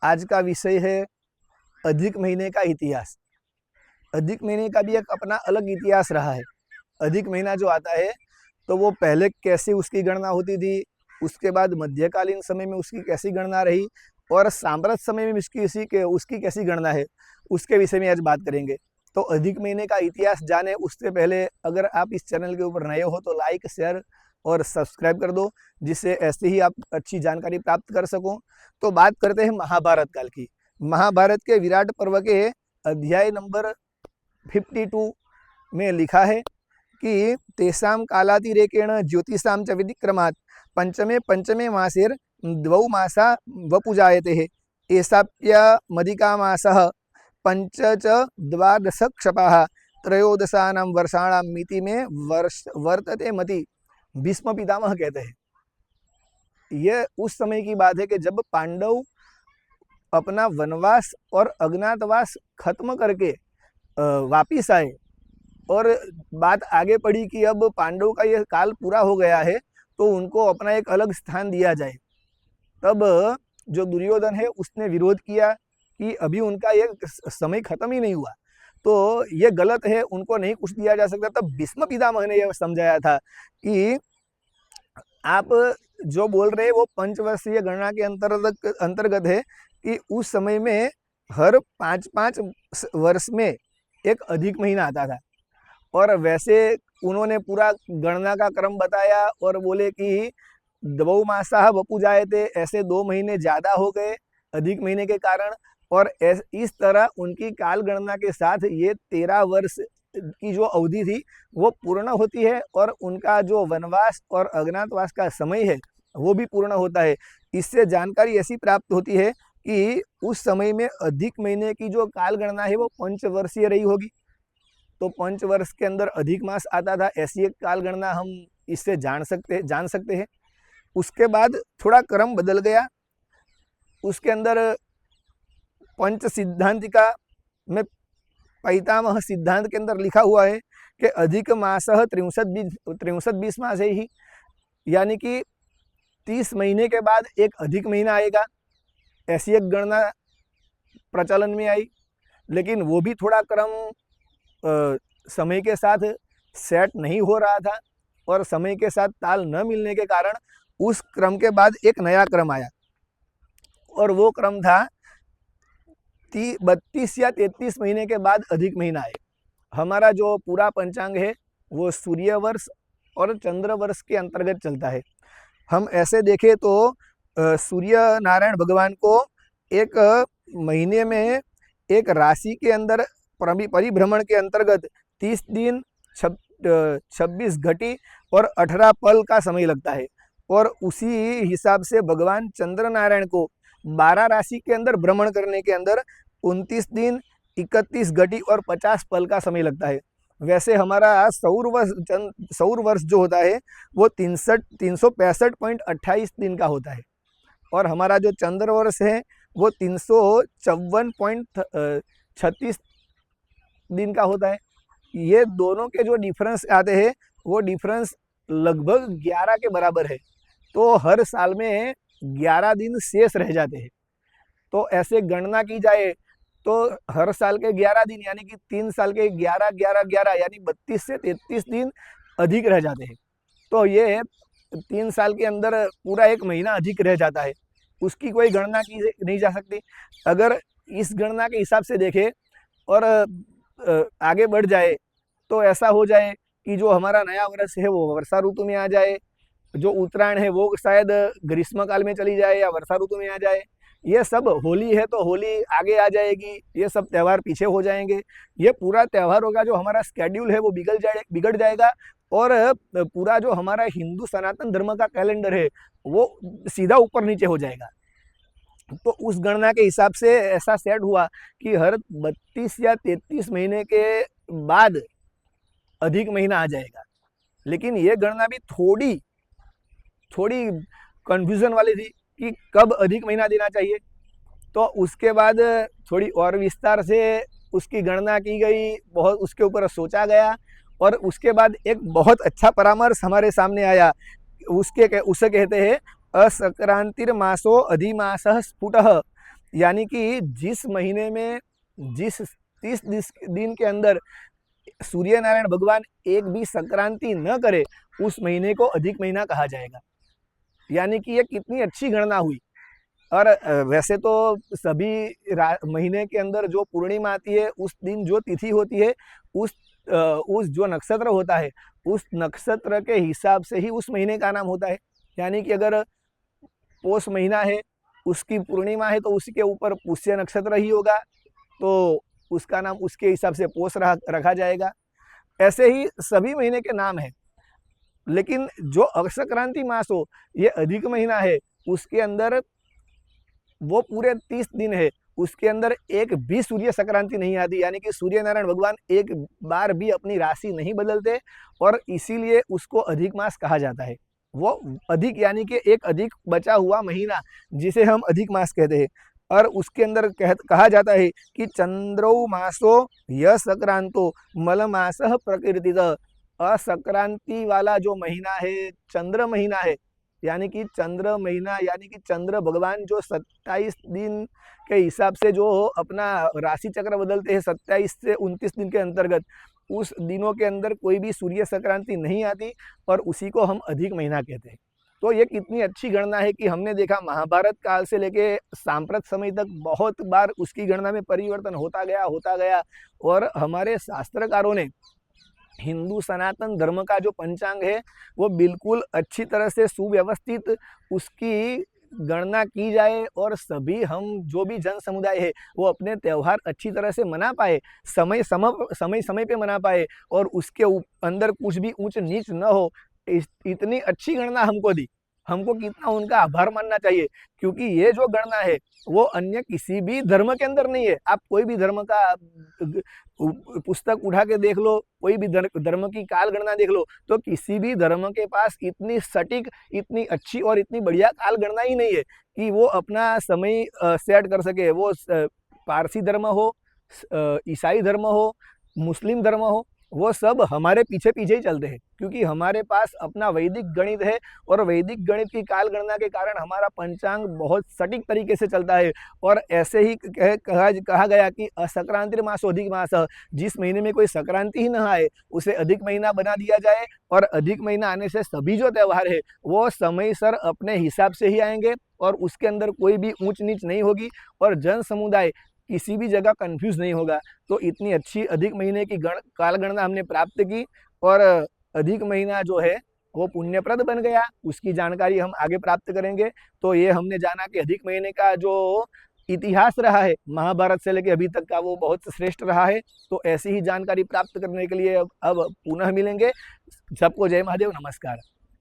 आज का विषय है अधिक महीने का इतिहास। अधिक महीने का भी एक अपना अलग इतिहास रहा है। अधिक महीना जो आता है तो वो पहले कैसे उसकी गणना होती थी, उसके बाद मध्यकालीन समय में उसकी कैसी गणना रही और साम्राज्य समय में उसकी कैसी गणना है, उसके विषय में आज बात करेंगे। तो अधिक महीने का इतिहास जाने उससे पहले अगर आप इस चैनल के ऊपर नए हो तो लाइक, शेयर और सब्सक्राइब कर दो, जिससे ऐसे ही आप अच्छी जानकारी प्राप्त कर सको। तो बात करते हैं महाभारत काल की। महाभारत के विराट पर्व के अध्याय नंबर 52 में लिखा है कि तेषां कालातिरेकेण ज्योतिषां च विधिक्रमात् पंचमे पंचमे मासेर द्वौ मासा वपुजायते एषाप्यमधिका मासः पंच च द्वादश क्षपाः त्रयोदशानां वर्षाणां मिति में वर्ष वर्तते मति। भीष्म पितामह कहते हैं यह उस समय की बात है कि जब पांडव अपना वनवास और अज्ञातवास खत्म करके वापिस आए और बात आगे बढ़ी कि अब पांडव का यह काल पूरा हो गया है तो उनको अपना एक अलग स्थान दिया जाए। तब जो दुर्योधन है उसने विरोध किया कि अभी उनका ये समय खत्म ही नहीं हुआ, तो ये गलत है, उनको नहीं कुछ दिया जा सकता। तब भीष्म पितामह ने यह समझाया था कि आप जो बोल रहे हैं वो पंचवर्षीय गणना के अंतर्गत है कि उस समय में हर 5-5 वर्ष में एक अधिक महीना आता था। और वैसे उन्होंने पूरा गणना का क्रम बताया और बोले कि द्वौ मासाः वपुजायते, ऐसे 2 महीने ज्यादा हो गए अधिक महीने के कारण। और इस तरह उनकी काल गणना के साथ ये 13 वर्ष की जो अवधि थी वो पूर्ण होती है और उनका जो वनवास और अज्ञातवास का समय है वो भी पूर्ण होता है। इससे जानकारी ऐसी प्राप्त होती है कि उस समय में अधिक महीने की जो काल गणना है वो पंचवर्षीय रही होगी। तो पंचवर्ष के अंदर अधिक मास आता था, ऐसी एक काल गणना हम इससे जान सकते हैं। उसके बाद थोड़ा क्रम बदल गया। उसके अंदर पंच सिद्धांतिका में पैतामह सिद्धांत के अंदर लिखा हुआ है कि अधिक मासः 63 मास है ही, यानी कि 30 महीने के बाद एक अधिक महीना आएगा, ऐसी एक गणना प्रचलन में आई। लेकिन वो भी थोड़ा क्रम समय के साथ सेट नहीं हो रहा था और समय के साथ ताल न मिलने के कारण उस क्रम के बाद एक नया क्रम आया और वो क्रम था 32 या 33 महीने के बाद अधिक महीना है। हमारा जो पूरा पंचांग है वो सूर्य वर्ष और चंद्र वर्ष के अंतर्गत चलता है। हम ऐसे देखें तो सूर्य नारायण भगवान को एक महीने में एक राशि के अंदर परिभ्रमण के अंतर्गत 30 दिन 26 घटी और 18 पल का समय लगता है। और उसी हिसाब से भगवान चंद्र नारायण को 12 राशि के अंदर भ्रमण करने के अंदर 29 दिन 31 घटी और 50 पल का समय लगता है। वैसे हमारा सौर वर्ष जो होता है वो 365.28 दिन का होता है और हमारा जो चंद्र वर्ष है वो 354.36 दिन का होता है। ये दोनों के जो डिफरेंस आते हैं वो डिफरेंस लगभग 11 के बराबर है। तो हर साल में 11 दिन शेष रह जाते हैं। तो ऐसे गणना की जाए तो हर साल के 11 दिन यानी कि 3 साल के 11 यानी 32 से 33 दिन अधिक रह जाते हैं। तो ये 3 साल के अंदर पूरा एक महीना अधिक रह जाता है, उसकी कोई गणना की नहीं जा सकती। अगर इस गणना के हिसाब से देखें और आगे बढ़ जाए तो ऐसा हो जाए कि जो हमारा नया वर्ष है वो वर्षा ऋतु में आ जाए, जो उत्तरायण है वो शायद ग्रीष्म काल में चली जाए या वर्षा ऋतु में आ जाए। ये सब होली है तो होली आगे आ जाएगी, ये सब त्यौहार पीछे हो जाएंगे। ये पूरा त्योहारों का जो हमारा स्केड्यूल है वो बिगड़ जाएगा और पूरा जो हमारा हिंदू सनातन धर्म का कैलेंडर है वो सीधा ऊपर नीचे हो जाएगा। तो उस गणना के हिसाब से ऐसा सेट हुआ कि हर 32 या 33 महीने के बाद अधिक महीना आ जाएगा। लेकिन ये गणना भी थोड़ी कंफ्यूजन वाली थी कि कब अधिक महीना देना चाहिए। तो उसके बाद थोड़ी और विस्तार से उसकी गणना की गई, बहुत उसके ऊपर सोचा गया और उसके बाद एक बहुत अच्छा परामर्श हमारे सामने आया। उसे कहते हैं असक्रांतिर्मासो अधिमासः स्फुटः, यानी कि जिस महीने में जिस 30 दिन के अंदर सूर्य नारायण भगवान एक भी संक्रांति न करे, उस महीने को अधिक महीना कहा जाएगा। यानी कि ये कितनी अच्छी गणना हुई। और वैसे तो सभी महीने के अंदर जो पूर्णिमा आती है, उस दिन जो तिथि होती है, उस उस जो नक्षत्र होता है, उस नक्षत्र के हिसाब से ही उस महीने का नाम होता है। यानी कि अगर पोष महीना है, उसकी पूर्णिमा है, तो उसी के ऊपर पुष्य नक्षत्र ही होगा, तो उसका नाम उसके हिसाब से पोष रखा जाएगा। ऐसे ही सभी महीने के नाम हैं। लेकिन जो अक्षक्रांति मास हो, ये अधिक महीना है, उसके अंदर वो पूरे 30 दिन है, उसके अंदर एक भी सूर्य संक्रांति नहीं आती। यानी कि सूर्य नारायण भगवान एक बार भी अपनी राशि नहीं बदलते, और इसीलिए उसको अधिक मास कहा जाता है। वो अधिक यानी कि एक अधिक बचा हुआ महीना, जिसे हम अधिक मास कहते हैं। और उसके अंदर कहा जाता है कि चंद्रो मासो य संक्रांतो मल मास प्रकृतित। असंक्रांति वाला जो महीना है, चंद्र महीना है, यानी कि चंद्र महीना, यानी कि चंद्र भगवान जो 27 दिन के हिसाब से जो अपना राशि चक्र बदलते हैं, 27 से 29 दिन के अंतर्गत, उस दिनों के अंदर कोई भी सूर्य संक्रांति नहीं आती, और उसी को हम अधिक महीना कहते हैं। तो ये कितनी अच्छी गणना है कि हमने देखा महाभारत काल से लेके सांप्रत समय तक बहुत बार उसकी गणना में परिवर्तन होता गया। और हमारे शास्त्रकारों ने हिंदू सनातन धर्म का जो पंचांग है, वो बिल्कुल अच्छी तरह से सुव्यवस्थित उसकी गणना की जाए, और सभी हम जो भी जन समुदाय है, वो अपने त्यौहार अच्छी तरह से मना पाए, समय पे मना पाए, और उसके अंदर कुछ भी ऊंच नीच न हो। इतनी अच्छी गणना हमको दी, हमको कितना उनका आभार मानना चाहिए। क्योंकि ये जो गणना है, वो अन्य किसी भी धर्म के अंदर नहीं है। आप कोई भी धर्म का पुस्तक उठा के देख लो, कोई भी धर्म की काल गणना देख लो, तो किसी भी धर्म के पास इतनी सटीक, इतनी अच्छी और इतनी बढ़िया काल गणना ही नहीं है कि वो अपना समय सेट कर सके। वो पारसी धर्म हो, ईसाई धर्म हो, मुस्लिम धर्म हो, वो सब हमारे पीछे पीछे ही चलते हैं। क्योंकि हमारे पास अपना वैदिक गणित है, और वैदिक गणित की काल गणना के कारण हमारा पंचांग बहुत सटीक तरीके से चलता है। और ऐसे ही कहा गया कि असंक्रांति मास अधिक मास, जिस महीने में कोई संक्रांति ही न आए, उसे अधिक महीना बना दिया जाए। और अधिक महीना आने से सभी जो त्यौहार है, वो समयसर अपने हिसाब से ही आएंगे, और उसके अंदर कोई भी ऊंच नीच नहीं होगी, और जन समुदाय किसी भी जगह कंफ्यूज नहीं होगा। तो इतनी अच्छी अधिक महीने की काल गणना हमने प्राप्त की, और अधिक महीना जो है वो पुण्यप्रद बन गया। उसकी जानकारी हम आगे प्राप्त करेंगे। तो ये हमने जाना कि अधिक महीने का जो इतिहास रहा है महाभारत से लेकर अभी तक का, वो बहुत श्रेष्ठ रहा है। तो ऐसी ही जानकारी प्राप्त करने के लिए अब पुनः मिलेंगे। सबको जय महादेव, नमस्कार।